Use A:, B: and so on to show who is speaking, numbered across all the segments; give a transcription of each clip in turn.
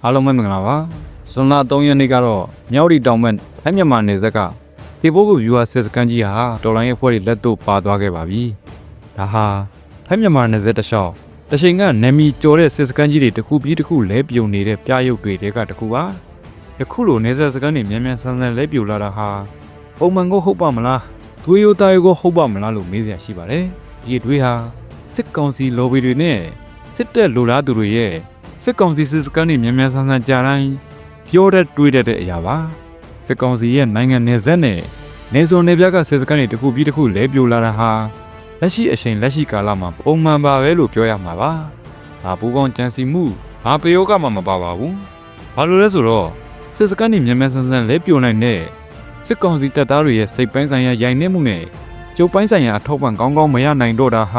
A: အားလုံးပဲမင်္ဂလာပါဇွန်လ3ရက်နေ့ကတော့မြောက်ရီတောင်ဘက်ထိုင်းမြန်မာနယ်စပ်ကတေဘိုးကူယူဟာစစ်စခန်းကြီးဟာတော်လိုင်းရဲ့ဖွဲ့တွေလက်တို့ပါသွားခဲ့ပါပြီဒါဟာထိုင်းမြန်မာနယ်စပ်တစ်လျှောက်တချိန်ကနာမည်ကျော်တဲ့စစ်စခန်းကြီးတွေတစ်ခုပြီးတစ်ခုလဲပြုံနေတဲ့ပြရုပ်တွေတဲကတစ်ခုပါယခုလိုနယ်စပ်စခန်းတွေမြန်မြန်ဆန်ဆန်လဲပြိုလာတာဟာပုံမှန်ကိုဟုတ်ပါမလားသွေးရိုးသားရိုးကိုဟုတ်ပါမလားလို့မေးစရာရှိပါတယ်ဒီအတွေးဟာစစ်ကောင်စီလော်ဘီတွေနဲ့စစ်တပ်လိုလားသူတွေရဲ့စစ်ကောင်စီစစ်စခန်းတွေမြန်မြန်ဆန်ဆန်ကြာတိုင်းပြောတဲ့တွေးတဲ့အရာပါစစ်ကောင်စီရဲ့နိုင်ငံနယ်စပ်နဲ့နေစုံနေပြကစစ်စခန်းတွေတစ်ခုပြီးတစ်ခုလဲပြိုလာတာဟာလက်ရှိအချိန်လက်ရှိကာလမှာပုံမှန်ပါပဲလို့ပြောရမှာပါဒါပူပေါင်းကြံစီမှုဘာပယောဂမှမပါပါဘူးဘာလို့လဲဆိုတော့စစ်စခန်းတွေမြန်မြန်ဆန်ဆန်လဲပြိုနိုင်တဲ့စစ်ကောင်စီတပ်သားတွေရဲ့စိတ်ပိုင်းဆိုင်ရာရိုင်နှက်မှုနဲ့ကျုပ်ပိုင်းဆိုင်ရာအထောက်ပံ့ကောင်းကောင်းမရနိုင်တော့တာဟာ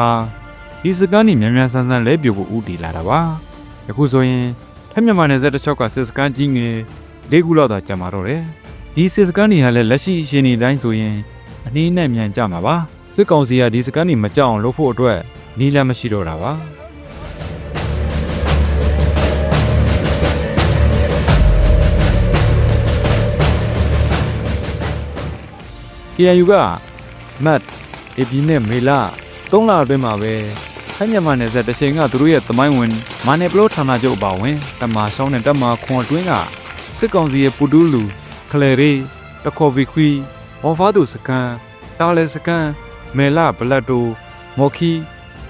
A: ဒီစခန်းတွေမြန်မြန်ဆန်ဆန်လဲပြိုဖို့ဦးတည်လာတာပါယခုဆိုရင်ထိုင်းမြန်မာနယ်စပ်တစ်လျှောက်ကစစ်စခန်းကြီးငယ်၄ခုလောက်သာကျန်ပါတော့တယ်ဒီစစ်စခန်းတွေဟာလည်းလက်ရှိရှင်နေတိုင်းဆိုရင်အနည်းနဲ့မြန်ကြမှာပါစစ်ကောင်စီကဒီစခန်းတွေမကြောက်အောင်လုပ်ဖို့အတွက်နည်းလမ်းမရှိတော့တာပါKNU ကမတ်အေပီနဲ့မေလာ3လအတွင်းမှာပဲထိုင်းမြန်မာနယ်စပ်တချိန်ကသူတို့ရဲ့သမိုင်းဝင်မာနယ်ပလိုဌာနချုပ်အပါဝင်တမရှောင်းနဲ့တမခွန်အတွင်းကစစ်ကောင်စီရဲ့ပူတူးလူခလေရီတခေါ်ဗီခွီမော်ဖာဒူစကန်တာလဲစကန်မေလာဘလတ်တိုမော်ခီ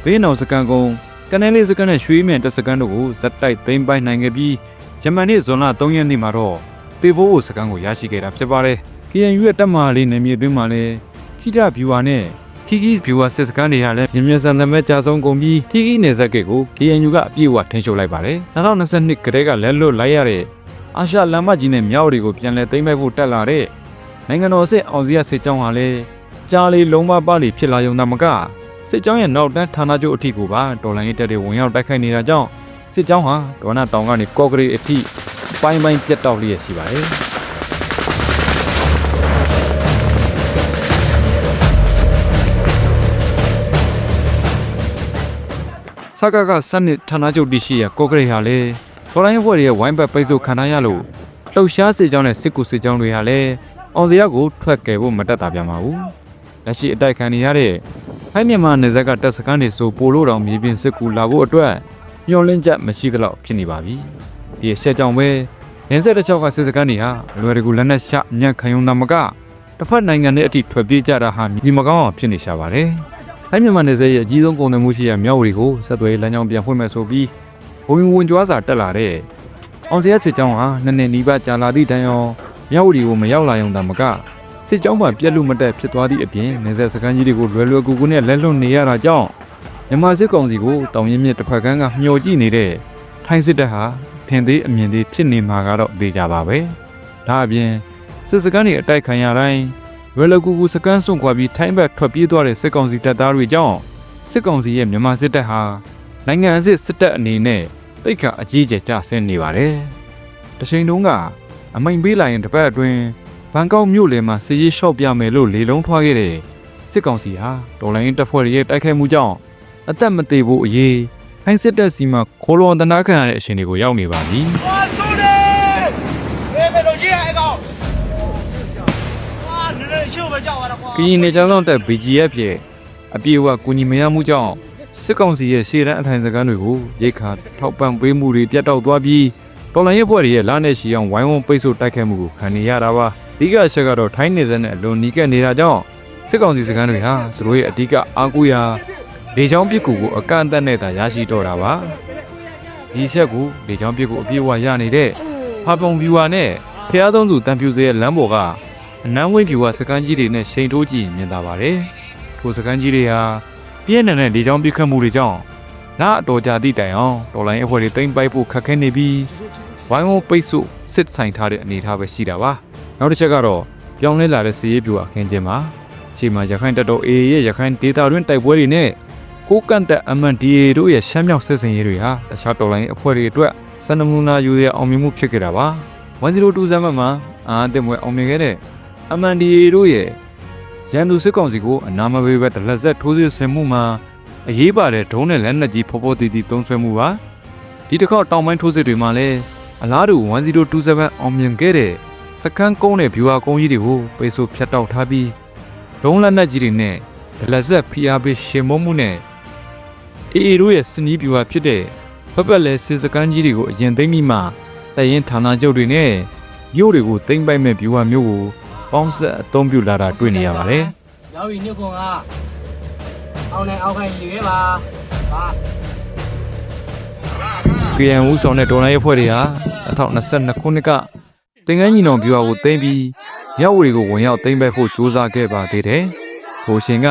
A: ဘေးနောင်စကန်ကုန်းကနေလေးစကန်နဲ့ရွှေမြန်တစကန်တို့ကိုဇက်တိုက်သိမ်းပိုက်နိုင်ခဲ့ပြီးဂျမန်နေ့ဇွန်လ3ရက်နေ့မှာတော့တေဘိုးစကန်ကိုရရှိခဲ့တာဖြစ်ပါတယ်KNU ရဲ့တပ်မလေးနယ်မြေအတွင်းမှာလည်းခိတဗျူဟာနဲ့ထီကီဗျူဟာစစ်စခန်းတွေဟာလည်းမြင်မြန်ဆန်ဆန်ပဲကြာဆုံးကုန်ပြီးထီကီနယ်စပ်ကိတ်ကို KNU ကအပြည့်အဝထိန်းချုပ်လိုက်ပါတယ်2022ကတည်းကလက်လွတ်လိုက်ရတဲ့အာရှလမ်းမကြီးနဲ့မြောက်တွေကိုပြန်လည်သိမ်းပိုက်ဖို့တက်လာတဲ့နိုင်ငံတော်စစ်အောင်စီရစစ်ကြောင်းဟာလည်းကြားလေးလုံးမပါလီဖြစ်လာရုံသာမကစစ်ကြောင်းရဲ့နောက်တန်းဌာနချုပ်အထိကိုပါတော်လိုင်းရေးတပ်တွေဝင်ရောက်တိုက်ခိုက်နေတာကြောင့်စစ်ကြောင်းဟာဒေါနာတောင်ကနေကော့ကရိတ်အထိပိုင်းပိုင်းပြတ်တောက်လျက်ရှိပါတယ်စကားကစနစ်ဌာနချုပ်တရှိရကော့ကရိတ်ဟာလည်းတော်လိုင်းဘွဲ့ရဲ့ဝိုင်းဘက်ပိတ်ဆို့ခံရလို့လှုပ်ရှားစစ်ကြောင်းနဲ့စစ်ကူစစ်ကြောင်းတွေဟာလည်းအောင်စရကိုထွက်ကယ်ဖို့မတက်တာပြန်ပါဘူးလက်ရှိအတိုက်ခံနေရတဲ့ထိုင်းမြန်မာနယ်စပ်ကတပ်စခန်းတွေဆိုပို့လို့တောင်မြေပြင်စစ်ကူလာဖို့အတွက်ညှော်လင့်ချက်မရှိသလောက်ဖြစ်နေပါပြီဒီအချက်ကြောင့်ပဲနယ်စပ်တစ်လျှောက်ကစစ်စခန်းတွေဟာအလွယ်တကူလက်နက်ရှအညံ့ခံယုံတာမကတစ်ဖက်နိုင်ငံတွေအထိထွက်ပြေးကြတာဟာမြေမကောင်းအောင်ဖြစ်နေရှာပါတယ်ထိုင်းမြန်မာနယ်စပ်ရဲ့အကြီးဆုံးကုန်သွယ်မှုရှိရာမြောက်ဝတီကိုဆက်သွယ်လမ်းကြောင်းပြန်ဖွင့်မယ်ဆိုပြီးဝင်ကြွားစာတက်လာတဲ့အောင်စရစစ်ကြောင်းဟာနှစ်နှစ်နီးပါးကြာလာသည့်တိုင်အောင်မြောက်ဝတီကိုမရောက်လာရုံတမကစစ်ကြောင်းမှာပြက်လို့မတက်ဖြစ်သွားသည့်အပြင်နယ်စပ်စခန်းကြီးတွေကိုလွယ်လွယ်ကူကူနဲ့လက်လွတ်နေရတာကြောင့်မြန်မာစစ်ကောင်စီကိုတောင်ရင်မြစ်တစ်ဖက်ကမ်းကမျှော်ကြည့်နေတဲ့ထိုင်းစစ်တပ်ဟာထင်သေးအမြင်သေးဖြစ်နေမှာကတော့သိကြပါပဲဒါအပြင်စစ်စခန်းတွေအတိုက်ခံရတိုင်းလွယ်လွယ်ကူကူစခန်းစွန့်ခွာပြီးထိုင်းဘက်ထွက်ပြေးသွားတဲ့စစ်ကောင်စီတပ်သားတွေကြောင့်စစ်ကောင်စီရဲ့မြန်မာစစ်တပ်ဟာနိုင်ငံအစစ်စစ်တပ်အနေနဲ့တိတ်ခါအကြီးကျယ်ကျဆင်းနေပါတယ်တချိန်တုန်းကအမိန်ပေးလိုက်ရင်တစ်ပတ်အတွင်းဘန်ကောက်မြို့လယ်မှာစစ်ရေးလျှော့ပြမယ်လို့လေလုံးထွားခဲ့တဲ့စစ်ကောင်စီဟာဒေါ်လာရင်းတပ်ဖွဲ့ရဲ့တိုက်ခိုက်မှုကြောင့်အသက်မသေးဖို့အရေးထိုင်းစစ်တပ်စီမှာခိုးလွန်တနာခံရတဲ့အချိန်တွေကိုရောက်နေပါပြီကရင်နေကြောင်းတက် BGF ရဲ့အပြေအဝကူညီမရမှုကြောင့်စစ်ကောင်စီရဲ့ရှေ့တန်းအထိုင်စခန်းတွေကိုရိတ်ခါထောက်ပံ့ပေးမှုတွေပြတ်တောက်သွားပြီးတော်လိုင်းရဲဖွဲ့တွေရဲ့လာနဲ့ရှီအောင်ဝိုင်းဝန်းပိတ်ဆို့တိုက်ခိုက်မှုကိုခံနေရတာပါအဓိကအချက်ကတော့ထိုင်းနေစက်နဲ့အလွန်နီးကပ်နေတာကြောင့်စစ်ကောင်စီစခန်းတွေဟာသူတို့ရဲ့အဓိကအားကိုးရာလေကြောင်းပစ်ကူကိုအကန့်အသတ်နဲ့သာရရှိတော့တာပါဒီချက်ကိုလေကြောင်းပစ်ကူအပြည့်အဝရနေတဲ့ဖာပုံဗျူဟာနဲ့ဖျားသုံးသူတန်ပြူစေရဲ့လမ်းပေါ်ကအနမ်းဝင်းဗျူဟာစခန်းကြီးတွေနဲ့ရှိန်ထိုးကြည့်မြင်သာပါတယ်ထိုစခန်းကြီးတွေဟာပြည့်နေတဲ့လေကြောင်းပစ်ခတ်မှုတွေကြောင့်နာအတော်ကြာသည့်တိုင်အောင်တော်လိုင်းအဖွဲ့တွေတိမ့်ပိုက်ဖို့ခက်ခဲနေပြီးဝိုင်းဝန်းပိတ်ဆို့စစ်ဆိုင်ထားတဲ့အနေအထားပဲရှိတာပါနောက်တစ်ချက်ကတော့ပြောင်းလဲလာတဲ့စီးရေးပြူအခင်းချင်းမှာရှေ့မှာရခိုင်တပ်တော် AA ရဲ့ရခိုင်ဒေသတွင်းတိုက်ပွဲတွေနဲ့ကိုကန့်တပ် MNDAA တို့ရဲ့ရှမ်းမြောက်စစ်စင်ရေးတွေဟာတခြားတော်လိုင်းအဖွဲ့တွေအတွက်စံနမူနာယူရအောင်မြင်မှုဖြစ်ခဲ့တာပါ1027မှာအားတင်ပွဲအောင်မြင်ခဲ့တဲ့ MNDAA တို့ရဲ့ရန်သူစစ်ကောင်စီကိုအနာမပေးပဲတလက်ဆက်ထိုးစစ်ဆင်မှုမှာအရေးပါတဲ့ဒုံးနဲ့လက်နက်ကြီးဖော်ဖော်တီတီသုံးဆွဲမှုပါဒီတစ်ခေါက်တောင်ပိုင်းထိုးစစ်တွေမှာလည်း အလားတူ1027အောင်မြင်ခဲ့တဲ့စခန်းကုန်းတဲ့ဗျူဟာကုန်းကြီးတွေကိုပိတ်ဆို့ဖြတ်တောက်ထားပြီးဒုံးလက်နက်ကြီးတွေနဲ့ဒလဇက်ဖိအားပေးရှင်မုံမှုနဲ့အေအေတို့ရဲ့စနီးဗျူဟာဖြစ်တဲ့ဖက်ပက်လဲစစ်စခန်းကြီးတွေကိုအရင်သိမ်းပြီးမှတရင်ဌာနချုပ်တွေနဲ့မြို့တွေကိုသိမ်းပိုက်မဲ့ဗျူဟာမျိုးကိုပေါင်းဆက်အသုံးပြုလာတာတွေ့နေရပါတယ်
B: ။ရောက်ပြီနှစ်ခွန်ကအောင်းနဲ့အောက်ခိုင်းရေးခဲ့ပါ။ဟာ
A: KN ဦးဆောင်တဲ့ဒေါ်လာရေးဖွဲ့တွေဟာ2022ခုနှစ်ကတင်ငန်းညီနောင်ဗျူဟာကိုသိမ်းပြီးမြောက်ဝတီကိုဝင်ရောက်သိမ်းပိုက်ဖို့ကြိုးစားခဲ့ပါသေးတယ်။ထိုရှင်က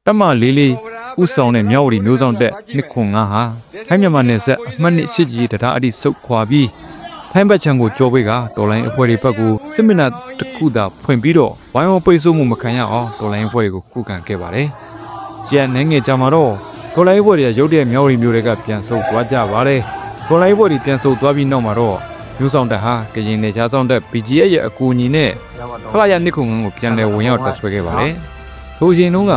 A: တပ်မလေးလေးဦးဆောင်တဲ့မြောက်ဝတီမျိုးဆောင်တက်နှစ်ခွန်9ဟာထိုင်းမြန်မာနယ်စပ်အမှတ်1ရှစ်ကြီးတရားအထိစုပ်ခွာပြီးထိုင်းဘက်ခြမ်းကိုကြော်ပေးကဒေါ်လာရေးအဖွဲ့တွေဘက်ကိုစစ်မျက်နှာတစ်ခုသာဖွင့်ပြီးတော့ဝိုင်းဝန်းပိတ်ဆို့မှုမခံရအောင်ဒေါ်လာရေးအဖွဲ့တွေကိုခုခံခဲ့ပါတယ်။ကျန်နိုင်ငံကြမှာတော့ဒေါ်လာရေးအဖွဲ့တွေရုတ်တရက်မြောက်ဝတီမျိုးတွေကပြန်ဆုတ်သွားကြပါတယ်။ဒေါ်လာရေးအဖွဲ့တွေပြန်ဆုတ်သွားပြီးနောက်မှာတော့မျိုးဆောင်တက်ဟာကရင်နယ်ခြားဆောင်တက် BGF ရဲ့အကူအညီနဲ့ဖလာရနှစ်ခုငန်းကိုပြန်လည်ဝင်ရောက်တက်ဆွဲခဲ့ပါတယ်။ထိုရှင်တုန်းက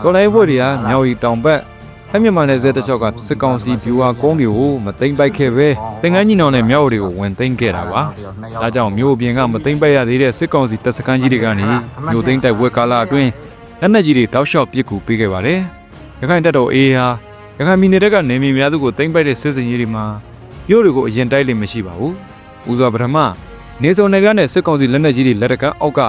A: ဒေါ်လာရေးဖွဲ့တွေကမြောက်ဝတီတောင်ဘက်အမြန်မာနယ်စပ်တစ်ချောက်ကစစ်ကောင်စီဗျူဟာကုန်းတွေကိုမသိမ့်ပိုက်ခဲ့ပဲတင်ငန်းညီနောင်နဲ့မြောက်ဝတီကိုဝင်သိမ်းခဲ့တာပါ။ဒါကြောင့်မြို့အပြင်ကမသိမ့်ပိုက်ရသေးတဲ့စစ်ကောင်စီတပ်စခန်းကြီးတွေကနေမြို့သိမ်းတိုက်ပွဲကာလအတွင်းလက်နက်ကြီးတွေတောက်လျှောက်ပစ်ကူပေးခဲ့ပါတယ်။ရခိုင်တပ်တော် AA ဟာရခိုင်ပြည်နယ်ကနေမြေများစုကိုသိမ့်ပိုက်တဲ့စစ်စင်ကြီးတွေမှာမြို့တွေကိုအရင်တိုက်လိမ့်မရှိပါဘူး။ဦးစွာပထမနေစုံနယ်ကနဲ့စစ်ကောင်စီလက်နက်ကြီးတွေလက်တကအောက်က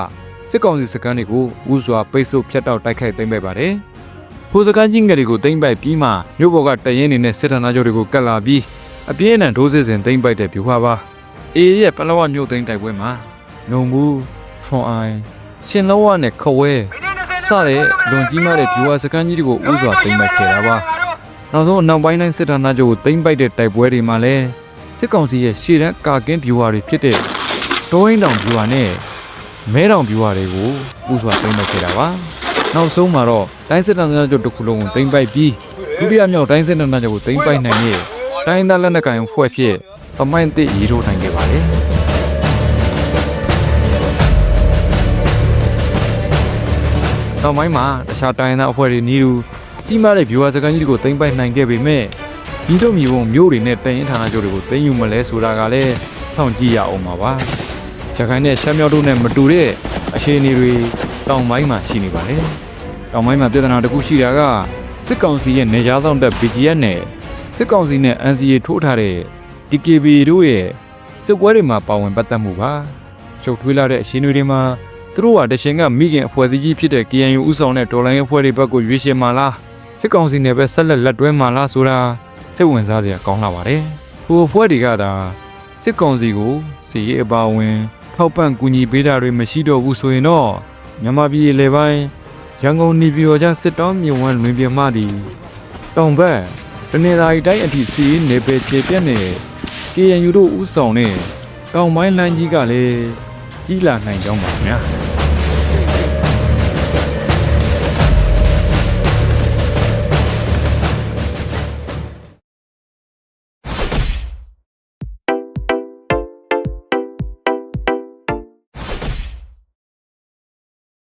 A: စစ်ကောင်စီစခန်းတွေကိုဦးစွာပိတ်ဆို့ဖျက်တောက်တိုက်ခိုက်သိမ်းပိုက်ပါတယ်။ဖိုးစခန်းကြီးငယ်တွေကိုသိမ်းပိုက်ပြီးမှမြို့ပေါ်ကတရင်နေနဲ့စစ်ဌာနချုပ်တွေကိုကတ်လာပြီးအပြင်းအထန်ဒိုးစစ်စင်သိမ်းပိုက်တဲ့ဗျူဟာပါ။အေရဲ့ပလဝမြို့သိမ်းတိုက်ပွဲမှာနှုံဘူးဖွန်အိုင်ရှင်လောဝနဲ့ခဝဲစတဲ့လွန်ကြီးမားတဲ့ဗျူဟာစခန်းကြီးတွေကိုဦးစွာသိမ်းပိုက်ခဲ့တာပါ။နောက်ဆုံးအနောက်ပိုင်းတိုင်းစစ်ဌာနချုပ်ကိုသိမ်းပိုက်တဲ့တိုက်ပွဲတွေမှာလည်းစစ်ကောင်စီရဲ့ရှေ့တန်းကာကင်းဗျူဟာတွေဖြစ်တဲ့တိုးရင်းတောင်ဗျူဟာနဲ့မဲတောင်ဗျူဟာတွေကိုဦးစွာသိမ်းပိုက်ခဲ့တာပါ။နောက်ဆုံးမှာတော့တိုင်းစစ်ဌာနချုပ်တစ်ခုလုံးကိုသိမ်းပိုက်ပြီးဒုတိယမြောက်တိုင်းစစ်ဌာနချုပ်ကိုသိမ်းပိုက်နိုင်တဲ့တိုင်းသားလက်နက်ကိုင်ဖွဲ့ဖြစ်ပမိုင်းတစ်ရီထိုးနိုင်ခဲ့ပါတယ်။နောက်ပိုင်းမှာတခြားတိုင်းသားအဖွဲ့တွေနီးတူကြီးမားတဲ့ဗျူဟာစခန်းကြီးတွေကိုသိမ်းပိုက်နိုင်ခဲ့ပေမဲ့ဒီတို့မျိုးပုံမျိုးတွေနဲ့တရင်ဌာနချုပ်တွေကိုသိမ်းယူမလဲဆိုတာကလည်းစောင့်ကြည့်ရအောင်ပါပါ။ရခိုင်နဲ့ရှမ်းမြောက်တို့နဲ့မတူတဲ့အခြေအနေတွေတောင်ပိုင်းမှာရှိနေပါတယ်။တောင်ပိုင်းမှာပြည်ထနာတစ်ခုရှိတာကစစ်ကောင်စီရဲ့နေကြားဆောင်တပ် BGF နဲ့စစ်ကောင်စီနဲ့ NCA ထိုးထားတဲ့ DKB တို့ရဲ့စစ်ပွဲတွေမှာပါဝင်ပတ်သက်မှုပါ။ချုပ်ထွေးလာတဲ့အခြေအနေတွေမှာသူတို့ဟာတရှင်ကမိခင်အဖွဲ့အစည်းကြီးဖြစ်တဲ့ KNU ဦးဆောင်တဲ့ဒေါ်လာရင်းအဖွဲ့တွေဘက်ကိုရွေးချယ်မှာလားစစ်ကောင်စီနဲ့ပဲဆက်လက်တွဲမှာလားဆိုတာစိတ်ဝင်စားစရာကောင်းလာပါတယ်။ဟိုအဖွဲ့တွေကသာစစ်ကောင်စီကိုစီရေးအပါဝင်ထောက်ပံ့ကူညီပေးတာတွေမရှိတော့ဘူးဆိုရင်တော့မြန်မာပြည်လေပိုင်းရန်ကုန်နေပြည်တော်ကျစစ်တောင်းမြဝန်းလွင်ပြင်မှသည်တောင်ဘက်တနင်္သာရီတိုင်းအထိစီးနေပဲကျေပြက်နေ KNU တို့ဦးဆောင်တဲ့တောင်ပိုင်းလမ်းကြီးကလည်းကြီးလာနိုင်ကြောင်းပါခင်ဗျာ